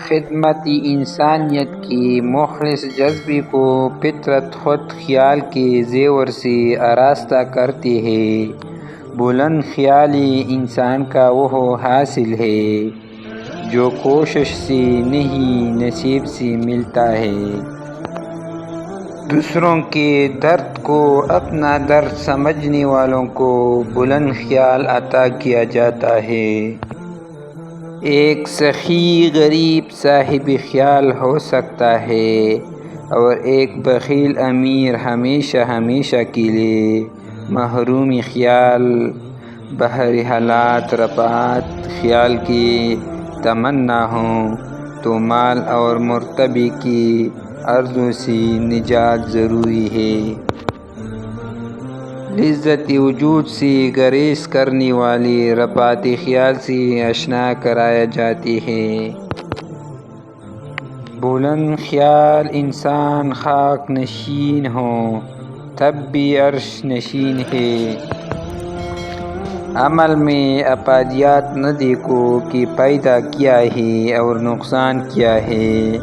خدمتی انسانیت کی مخلص جذبے کو فطرت خود خیال کے زیور سے آراستہ کرتی ہے۔ بلند خیال انسان کا وہ حاصل ہے جو کوشش سے نہیں نصیب سے ملتا ہے۔ دوسروں کے درد کو اپنا درد سمجھنے والوں کو بلند خیال عطا کیا جاتا ہے۔ ایک سخی غریب صاحب خیال ہو سکتا ہے اور ایک بخیل امیر ہمیشہ کے لیے محروم خیال، بہرحالات رفعت خیال کی تمنا ہو تو مال اور مرتبے کی آرزو سے نجات ضروری ہے۔ لذت وجود سے گریز کرنے والے رفعت خیال سے آشنا کرایا جاتے ہیں۔ بلند خیال انسان خاک نشین ہو تب بھی عرش نشین ہے۔ عمل میں افادیت نہ دیکھو کہ فائدہ کیا ہے اور نقصان کیا ہے،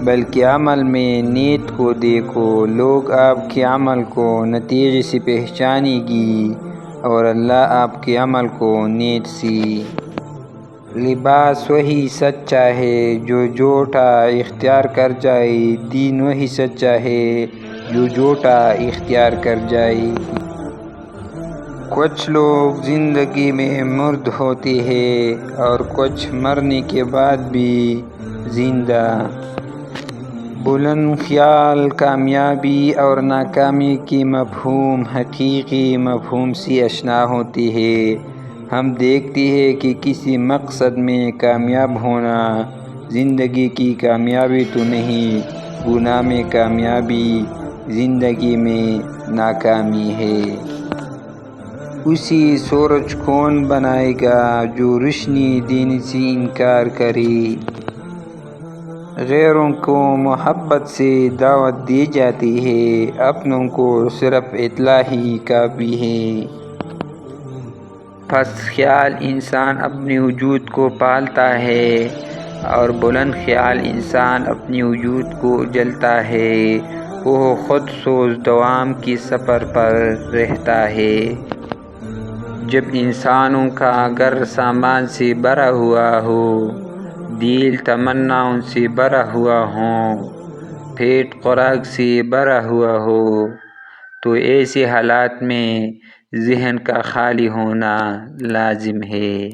بلکہ عمل میں نیت کو دیکھو۔ لوگ آپ کے عمل کو نتیجے سے پہچانیں گے اور اللہ آپ کے عمل کو نیت سے۔ لباس وہی سچا ہے جو جھوٹا اختیار کر جائے، دین وہی سچا ہے جو جھوٹا اختیار کر جائے۔ کچھ لوگ زندگی میں مرد ہوتے ہیں اور کچھ مرنے کے بعد بھی زندہ۔ بلند خیال کامیابی اور ناکامی کی مفہوم، حقیقی مفہوم سے آشنا ہوتے ہیں۔ ہم دیکھتے ہیں کہ کسی مقصد میں کامیاب ہونا زندگی کی کامیابی تو نہیں، گناہ میں کامیابی زندگی میں ناکامی ہے۔ اسے سورج کون بنائے گا جو روشنی دینے سے انکار کرے۔ غیروں کو محبت سے دعوت دی جاتی ہے، اپنوں کو صرف اطلاع ہی کافی ہے۔ پست خیال انسان اپنے وجود کو پالتا ہے اور بلند خیال انسان اپنے وجود کو اجلتا ہے۔ وہ خود سوز دوام کے سفر پر رہتا ہے۔ جب انسانوں کا گھر سامان سے بھرا ہوا ہو، دل تمناؤں سے بھرا ہوا ہو، پیٹ خوراک سے بھرا ہوا ہو، تو ایسے حالات میں ذہن کا خالی ہونا لازم ہے۔